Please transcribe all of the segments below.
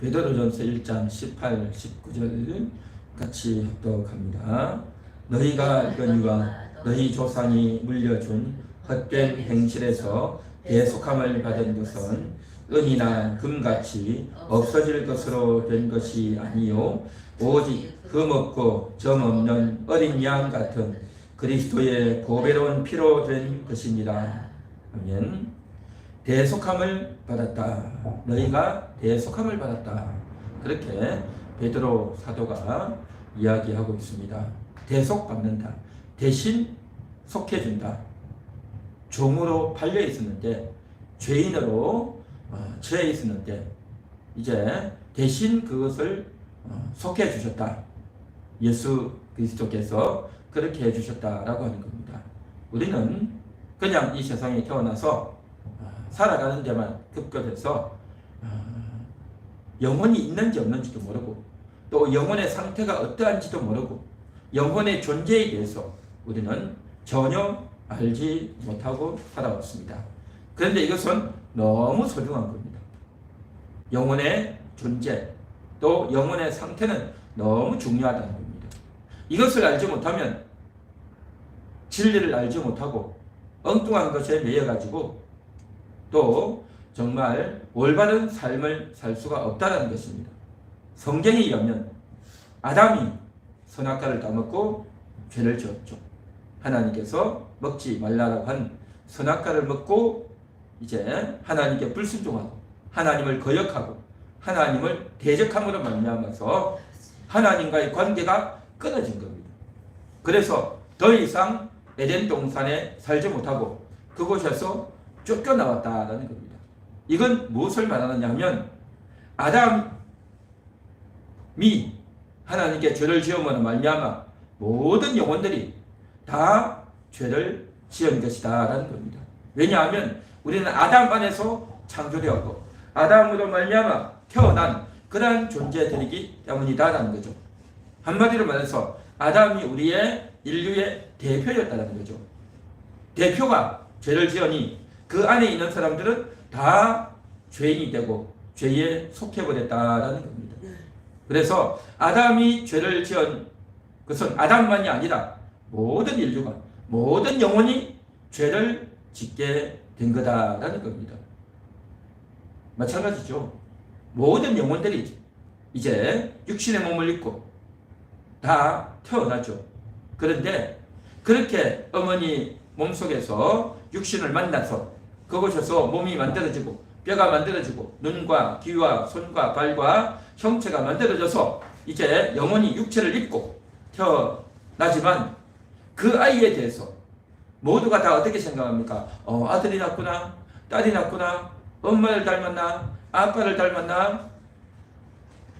베드로전서 1장 18, 19절 같이 합독합니다. 너희가 이거니와 너희 조상이 물려준 헛된 행실에서 대속함을 받은 것은 은이나 금같이 없어질 것으로 된 것이 아니요 오직 흠없고 점없는 어린 양 같은 그리스도의 보배로운 피로 된 것입니다. 아멘. 대속함을 받았다. 너희가 대속함을 받았다. 그렇게 베드로 사도가 이야기하고 있습니다. 대속받는다. 대신 속해준다. 종으로 팔려 있었는데, 죄인으로 처해 있었는데 이제 대신 그것을 속해주셨다. 예수 그리스도께서 그렇게 해주셨다라고 하는 겁니다. 우리는 그냥 이 세상에 태어나서 살아가는 데만 급급해서 영혼이 있는지 없는지도 모르고 또 영혼의 상태가 어떠한지도 모르고 영혼의 존재에 대해서 우리는 전혀 알지 못하고 살아왔습니다. 그런데 이것은 너무 소중한 겁니다. 영혼의 존재 또 영혼의 상태는 너무 중요하다는 겁니다. 이것을 알지 못하면 진리를 알지 못하고 엉뚱한 것에 매여가지고 또 정말 올바른 삶을 살 수가 없다는 것입니다. 성경에 의하면 아담이 선악과를 따먹고 죄를 지었죠. 하나님께서 먹지 말라라고 한 선악과를 먹고 이제 하나님께 불순종하고 하나님을 거역하고 하나님을 대적함으로 말미암아서 하나님과의 관계가 끊어진 겁니다. 그래서 더 이상 에덴 동산에 살지 못하고 그곳에서 쫓겨나왔다라는 겁니다. 이건 무엇을 말하느냐 하면 아담이 하나님께 죄를 지음으로 말미암아 모든 영혼들이 다 죄를 지은 것이다라는 겁니다. 왜냐하면 우리는 아담 안에서 창조되었고 아담으로 말미암아 태어난 그러한 존재들이기 때문이다라는 거죠. 한마디로 말해서 아담이 우리의 인류의 대표였다는 거죠. 대표가 죄를 지으니 그 안에 있는 사람들은 다 죄인이 되고 죄에 속해버렸다라는 겁니다. 그래서 아담이 죄를 지은 것은 아담만이 아니라 모든 인류가 모든 영혼이 죄를 짓게 된 거다라는 겁니다. 마찬가지죠. 모든 영혼들이 이제 육신의 몸을 입고 다 태어나죠. 그런데 그렇게 어머니 몸속에서 육신을 만나서 그곳에서 몸이 만들어지고 뼈가 만들어지고 눈과 귀와 손과 발과 형체가 만들어져서 이제 영혼이 육체를 입고 태어나지만 그 아이에 대해서 모두가 다 어떻게 생각합니까? 아들이 낳구나, 딸이 낳구나, 엄마를 닮았나, 아빠를 닮았나?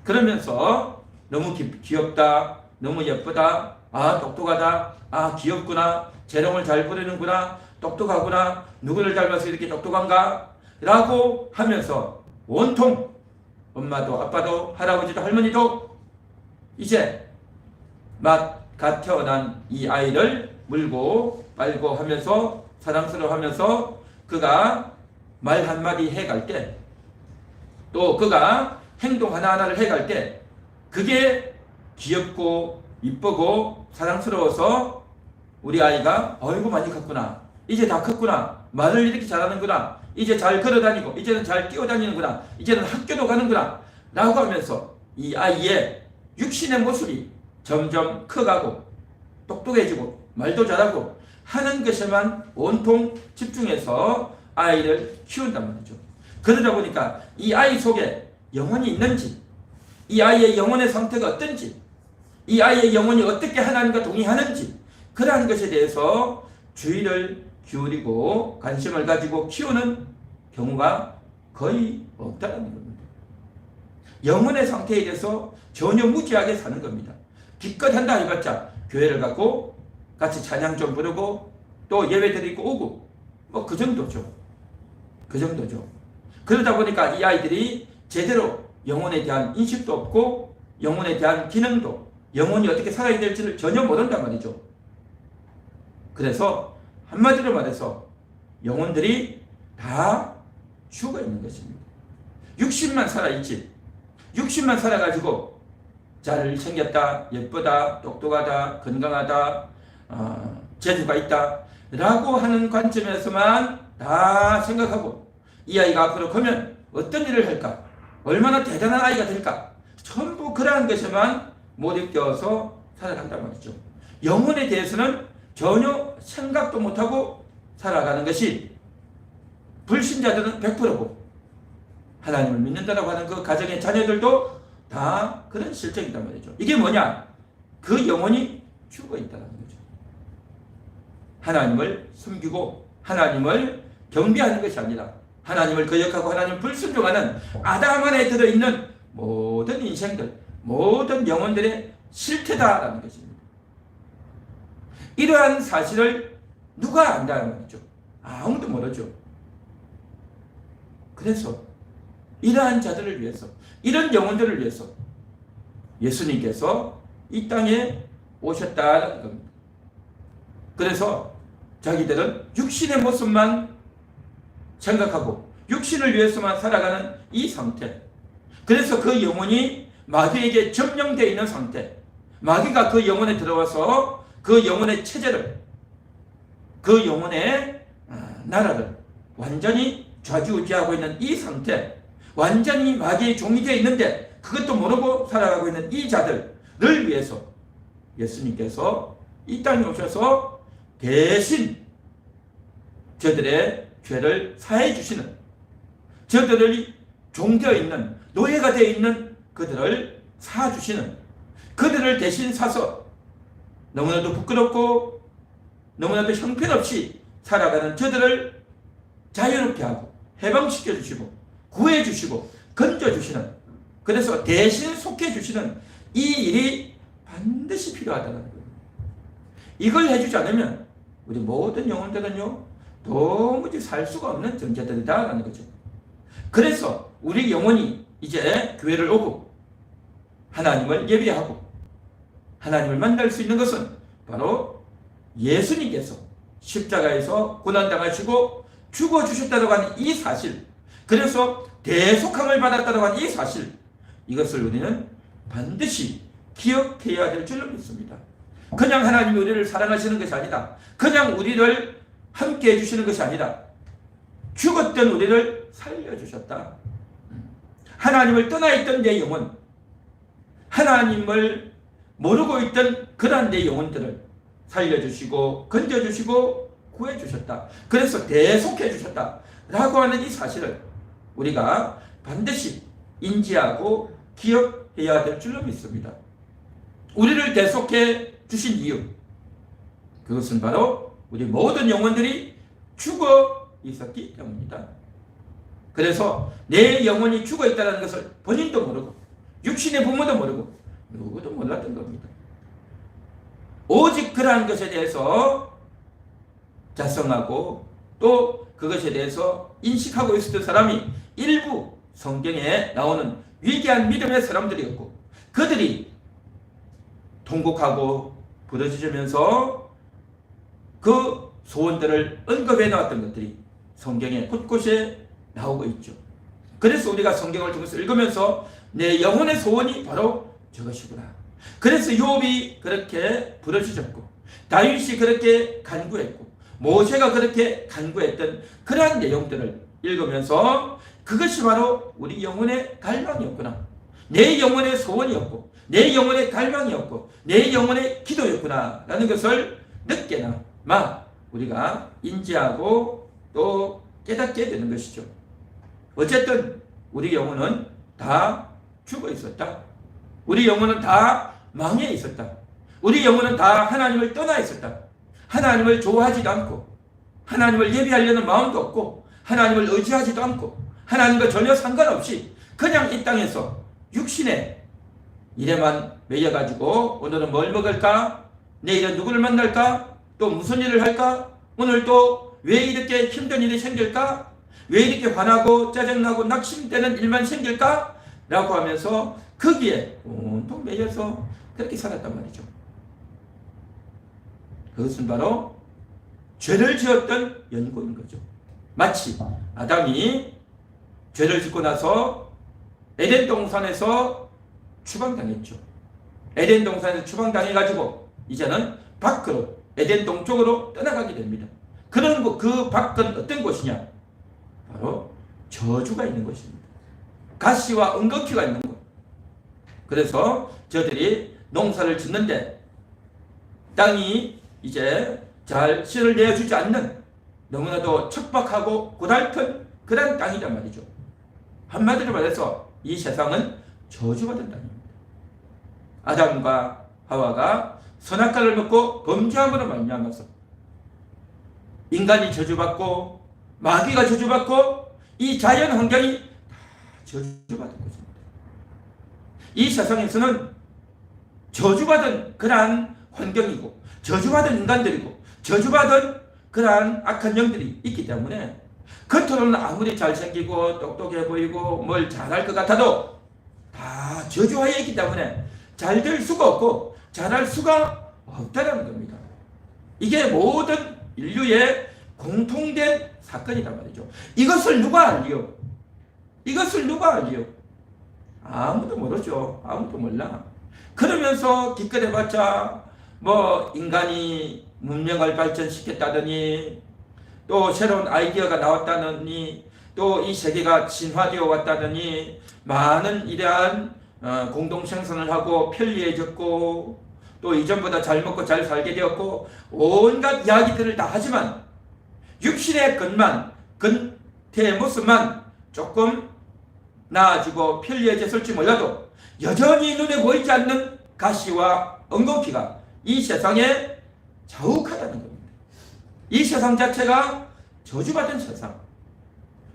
그러면서 너무 귀엽다, 너무 예쁘다, 똑똑하다, 귀엽구나, 재롱을 잘 부리는구나, 똑똑하구나, 누구를 닮아서 이렇게 똑똑한가? 라고 하면서 온통 엄마도 아빠도 할아버지도 할머니도 이제 막 갓 태어난 이 아이를 물고 빨고 하면서 사랑스러워하면서 그가 말 한마디 해갈 때 또 그가 행동 하나하나를 해갈 때 그게 귀엽고 이쁘고 사랑스러워서 우리 아이가 어이구 많이 컸구나, 이제 다 컸구나, 말을 이렇게 잘하는구나, 이제 잘 걸어다니고 이제는 잘 뛰어다니는구나, 이제는 학교도 가는구나 라고 하면서 이 아이의 육신의 모습이 점점 커가고 똑똑해지고 말도 잘하고 하는 것에만 온통 집중해서 아이를 키운단 말이죠. 그러다 보니까 이 아이 속에 영혼이 있는지, 이 아이의 영혼의 상태가 어떤지, 이 아이의 영혼이 어떻게 하나님과 동의하는지 그러한 것에 대해서 주의를 기울이고 관심을 가지고 키우는 경우가 거의 없다는 겁니다. 영혼의 상태에 대해서 전혀 무지하게 사는 겁니다. 기껏 한다 해봤자 교회를 가고 같이 찬양 좀 부르고 또 예배 드리고 오고 뭐 그 정도죠. 그 정도죠. 그러다 보니까 이 아이들이 제대로 영혼에 대한 인식도 없고 영혼에 대한 기능도 영혼이 어떻게 살아야 될지를 전혀 모른단 말이죠. 그래서 한마디로 말해서 영혼들이 다 죽어 있는 것입니다. 육신만 살아있지 육신만 살아가지고 잘 생겼다, 예쁘다, 똑똑하다, 건강하다, 재주가 있다 라고 하는 관점에서만 다 생각하고 이 아이가 앞으로 크면 어떤 일을 할까, 얼마나 대단한 아이가 될까, 전부 그러한 것에만 몰입되어서 살아간단 말이죠. 영혼에 대해서는 전혀 생각도 못하고 살아가는 것이 불신자들은 100%고 하나님을 믿는다라고 하는 그 가정의 자녀들도 다 그런 실정이란 말이죠. 이게 뭐냐? 그 영혼이 죽어 있다는 거죠. 하나님을 숨기고 하나님을 경배하는 것이 아니라 하나님을 거역하고 하나님을 불순종하는 아담 안에 들어있는 모든 인생들, 모든 영혼들의 실태다라는 것입니다. 이러한 사실을 누가 안다는 말이죠? 아무도 모르죠. 그래서 이러한 자들을 위해서, 이런 영혼들을 위해서 예수님께서 이 땅에 오셨다는 겁니다. 그래서 자기들은 육신의 모습만 생각하고 육신을 위해서만 살아가는 이 상태, 그래서 그 영혼이 마귀에게 점령되어 있는 상태, 마귀가 그 영혼에 들어와서 그 영혼의 체제를, 그 영혼의 나라를 완전히 좌지우지하고 있는 이 상태, 완전히 마귀의 종이 되어 있는데 그것도 모르고 살아가고 있는 이 자들을 위해서 예수님께서 이 땅에 오셔서 대신 저들의 죄를 사해 주시는, 저들이 종되어 있는, 노예가 되어 있는 그들을 사주시는, 그들을 대신 사서 너무나도 부끄럽고 너무나도 형편없이 살아가는 저들을 자유롭게 하고 해방시켜 주시고 구해 주시고 건져 주시는, 그래서 대신 속해 주시는 이 일이 반드시 필요하다는 거예요. 이걸 해주지 않으면 우리 모든 영혼들은요 도무지 살 수가 없는 존재들이다라는 거죠. 그래서 우리 영혼이 이제 교회를 오고 하나님을 예배하고 하나님을 만날 수 있는 것은 바로 예수님께서 십자가에서 고난당하시고 죽어주셨다고 하는 이 사실, 그래서 대속함을 받았다고 하는 이 사실, 이것을 우리는 반드시 기억해야 될 줄로 믿습니다. 그냥 하나님이 우리를 사랑하시는 것이 아니다, 그냥 우리를 함께 해주시는 것이 아니라 죽었던 우리를 살려주셨다. 하나님을 떠나 있던 내 영혼, 하나님을 모르고 있던 그러한 내 영혼들을 살려주시고 건져주시고 구해주셨다. 그래서 대속해주셨다 라고 하는 이 사실을 우리가 반드시 인지하고 기억해야 될 줄로 믿습니다. 우리를 대속해 주신 이유, 그것은 바로 우리 모든 영혼들이 죽어 있었기 때문이다. 그래서 내 영혼이 죽어 있다는 것을 본인도 모르고 육신의 부모도 모르고 누구도 몰랐던 겁니다. 오직 그러한 것에 대해서 자성하고 또 그것에 대해서 인식하고 있었던 사람이 일부 성경에 나오는 위대한 믿음의 사람들이었고, 그들이 통곡하고 부르짖으면서 그 소원들을 언급해 나왔던 것들이 성경에 곳곳에 나오고 있죠. 그래서 우리가 성경을 통해서 읽으면서 내 영혼의 소원이 바로 저것이구나. 그래서 욥이 그렇게 부르짖었고 다윗이 그렇게 간구했고 모세가 그렇게 간구했던 그러한 내용들을 읽으면서 그것이 바로 우리 영혼의 갈망이었구나, 내 영혼의 소원이었고 내 영혼의 갈망이었고 내 영혼의 기도였구나 라는 것을 늦게나마 우리가 인지하고 또 깨닫게 되는 것이죠. 어쨌든 우리 영혼은 다 죽어 있었다. 우리 영혼은 다 망해 있었다. 우리 영혼은 다 하나님을 떠나 있었다. 하나님을 좋아하지도 않고 하나님을 예배하려는 마음도 없고 하나님을 의지하지도 않고 하나님과 전혀 상관없이 그냥 이 땅에서 육신의 일에만 매여가지고 오늘은 뭘 먹을까? 내일은 누구를 만날까? 또 무슨 일을 할까? 오늘 또 왜 이렇게 힘든 일이 생길까? 왜 이렇게 화나고 짜증나고 낙심되는 일만 생길까? 라고 하면서 거기에 온통 매여서 그렇게 살았단 말이죠. 그것은 바로 죄를 지었던 연고인 거죠. 마치 아담이 죄를 짓고 나서 에덴 동산에서 추방당했죠. 에덴 동산에서 추방당해가지고 이제는 밖으로 에덴 동쪽으로 떠나가게 됩니다. 그런 그 밖은 어떤 곳이냐? 바로 저주가 있는 곳입니다. 가시와 은거키가 있는 곳. 그래서 저들이 농사를 짓는데 땅이 이제 잘 씨를 내어주지 않는 너무나도 척박하고 고달픈 그런 땅이란 말이죠. 한마디로 말해서 이 세상은 저주받은 땅입니다. 아담과 하와가 선악과를 먹고 범죄함으로 말미암아서 인간이 저주받고 마귀가 저주받고 이 자연 환경이 다 저주받은 것입니다. 이 세상에서는 저주받은 그러한 환경이고 저주받은 인간들이고 저주받은 그러한 악한 영들이 있기 때문에 겉으로는 아무리 잘생기고 똑똑해 보이고 뭘 잘할 것 같아도 다 저주하에 있기 때문에 잘 될 수가 없고 잘할 수가 없다는 겁니다. 이게 모든 인류의 공통된 사건이란 말이죠. 이것을 누가 알리요? 이것을 누가 알리요? 아무도 모르죠. 아무도 몰라. 그러면서 기껏해봤자 뭐 인간이 문명을 발전시켰다더니 또 새로운 아이디어가 나왔다더니 또 이 세계가 진화되어 왔다더니 많은 이러한 공동생산을 하고 편리해졌고 또 이전보다 잘 먹고 잘 살게 되었고 온갖 이야기들을 다 하지만 육신의 것만 근태의 모습만 조금 나아지고 편리해졌을지 몰라도 여전히 눈에 보이지 않는 가시와 엉겅퀴가 이 세상에 자욱하다는 겁니다. 이 세상 자체가 저주받은 세상,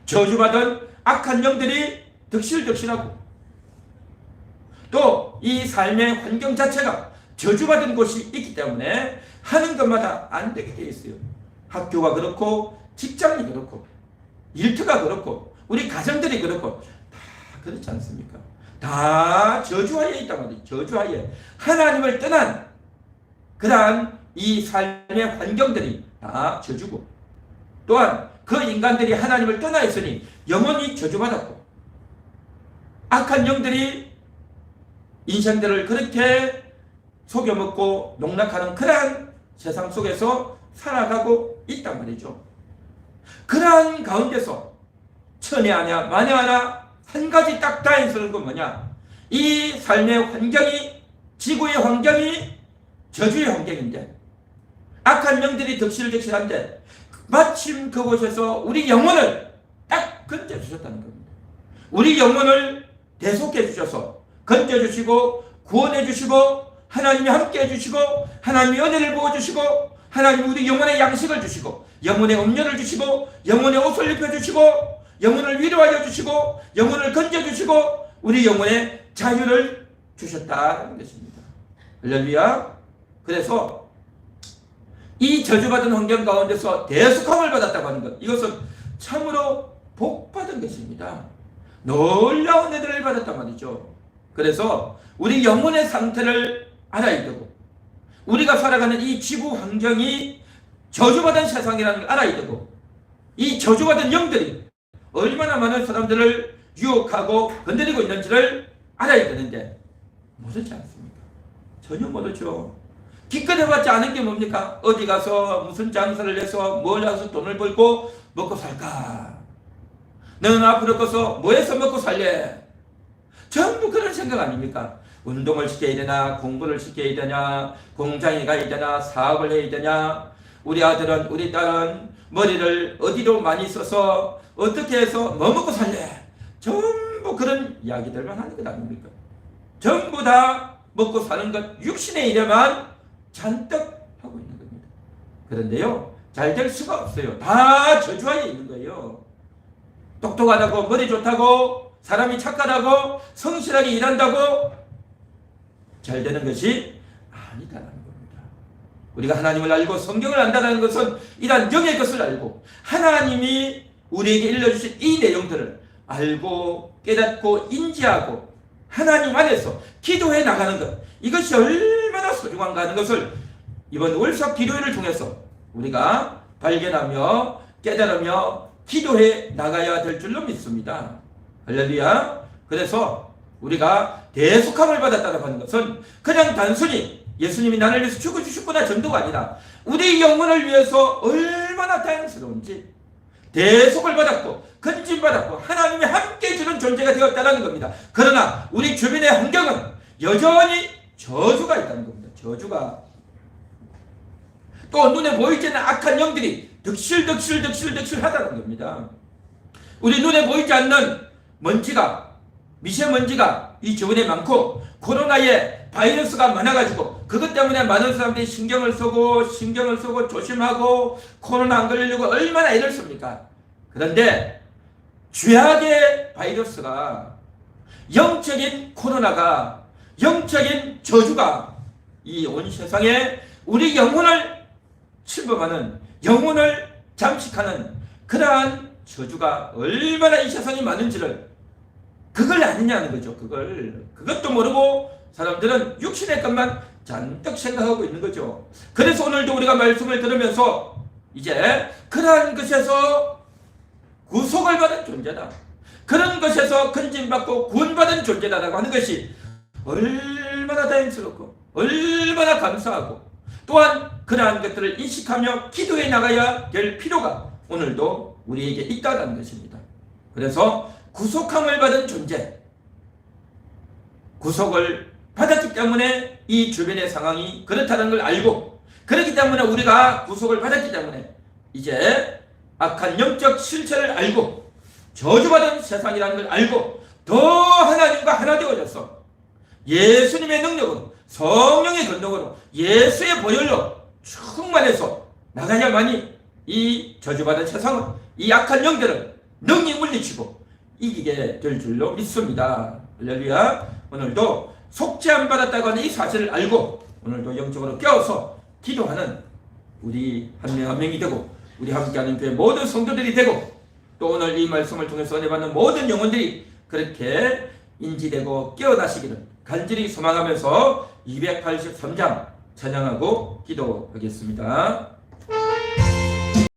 저주받은 악한 영들이 득실득실하고 또 이 삶의 환경 자체가 저주받은 곳이 있기 때문에 하는 것마다 안 되게 되어 있어요. 학교가 그렇고 직장이 그렇고 일터가 그렇고 우리 가정들이 그렇고 다 그렇지 않습니까? 다 저주하에 있단 말이에요. 저주하에 하나님을 떠난 그러한 이 삶의 환경들이 다 저주고 또한 그 인간들이 하나님을 떠나 있으니 영원히 저주받았고 악한 영들이 인생들을 그렇게 속여먹고 농락하는 그러한 세상 속에서 살아가고 있단 말이죠. 그러한 가운데서 천에 하나 만에 하나 한 가지 딱 다행스러운 건 뭐냐? 이 삶의 환경이 지구의 환경이 저주의 환경인데 악한 영들이 득실득실한데 마침 그곳에서 우리 영혼을 딱 건져주셨다는 겁니다. 우리 영혼을 대속해 주셔서 건져주시고 구원해주시고 하나님이 함께해 주시고 하나님이 은혜를 부어주시고 하나님이 우리 영혼의 양식을 주시고 영혼의 음료를 주시고 영혼의 옷을 입혀주시고 영혼을 위로하여 주시고 영혼을 건져주시고 우리 영혼의 자유를 주셨다는 것입니다. 할렐루야. 그래서 이 저주받은 환경 가운데서 대속함을 받았다고 하는 것, 이것은 참으로 복받은 것입니다. 놀라운 은혜를 받았단 말이죠. 그래서 우리 영혼의 상태를 알아야 되고 우리가 살아가는 이 지구 환경이 저주받은 세상이라는 걸 알아야 되고 이 저주받은 영들이 얼마나 많은 사람들을 유혹하고 건드리고 있는지를 알아야 되는데 모르지 않습니까? 전혀 모르죠. 기껏 해봤자 아는 게 뭡니까? 어디 가서 무슨 장사를 해서 뭘 해서 돈을 벌고 먹고 살까? 너는 앞으로 가서 뭐 해서 먹고 살래? 전부 그런 생각 아닙니까? 운동을 시켜야 되나, 공부를 시켜야 되냐, 공장에 가야 되나, 사업을 해야 되냐, 우리 아들은 우리 딸은 머리를 어디로 많이 써서 어떻게 해서 뭐 먹고 살래? 전부 그런 이야기들만 하는 것 아닙니까? 전부 다 먹고 사는 것 육신의 일에만 잔뜩 하고 있는 겁니다. 그런데요, 잘 될 수가 없어요. 다 저주하에 있는 거예요. 똑똑하다고 머리 좋다고 사람이 착하다고 성실하게 일한다고 잘 되는 것이 아니다라는 겁니다. 우리가 하나님을 알고 성경을 안다는 것은 이러한 영의 것을 알고 하나님이 우리에게 일러주신 이 내용들을 알고 깨닫고 인지하고 하나님 안에서 기도해 나가는 것, 이것이 얼마나 소중한가 하는 것을 이번 월삭 기도회를 통해서 우리가 발견하며 깨달으며 기도해 나가야 될 줄로 믿습니다. 할렐루야. 그래서 우리가 대속함을 받았다고 하는 것은 그냥 단순히 예수님이 나를 위해서 죽어주셨구나 정도가 아니라 우리 영혼을 위해서 얼마나 다행스러운지 대속을 받았고 건진받았고 하나님이 함께 해주는 존재가 되었다는 겁니다. 그러나 우리 주변의 환경은 여전히 저주가 있다는 겁니다. 저주가. 또 눈에 보이지 않는 악한 영들이 득실득실 하다는 겁니다. 우리 눈에 보이지 않는 먼지가, 미세먼지가 이 주변에 많고 코로나에 바이러스가 많아가지고 그것 때문에 많은 사람들이 신경을 쓰고 조심하고 코로나 안 걸리려고 얼마나 애를 씁니까? 그런데 죄악의 바이러스가, 영적인 코로나가, 영적인 저주가 이 온 세상에 우리 영혼을 침범하는, 영혼을 잠식하는 그러한 저주가 얼마나 이 세상에 많은지를 그걸 아느냐는 거죠. 그것도 모르고 사람들은 육신의 것만 잔뜩 생각하고 있는 거죠. 그래서 오늘도 우리가 말씀을 들으면서 이제 그러한 것에서 구속을 받은 존재다, 그런 것에서 건진받고 구원받은 존재다라고 하는 것이 얼마나 다행스럽고 얼마나 감사하고 또한 그러한 것들을 인식하며 기도해 나가야 될 필요가 오늘도 우리에게 있다는 것입니다. 그래서 구속함을 받은 존재, 구속을 받았기 때문에 이 주변의 상황이 그렇다는 걸 알고, 그렇기 때문에 우리가 구속을 받았기 때문에 이제 악한 영적 실체를 알고 저주받은 세상이라는 걸 알고 더 하나님과 하나 되어져서 예수님의 능력으로, 성령의 권능으로, 예수의 보혈로 충만해서 나가야만이 이 저주받은 세상은, 이 악한 영들을 능히 물리치고 이기게 될 줄로 믿습니다. 할렐루야. 오늘도 속죄함 받았다고 하는 이 사실을 알고 오늘도 영적으로 깨어서 기도하는 우리 한 명 한 명이 되고 우리 함께하는 교회 모든 성도들이 되고 또 오늘 이 말씀을 통해서 은혜 받는 모든 영혼들이 그렇게 인지되고 깨어나시기를 간절히 소망하면서 283장 찬양하고 기도하겠습니다.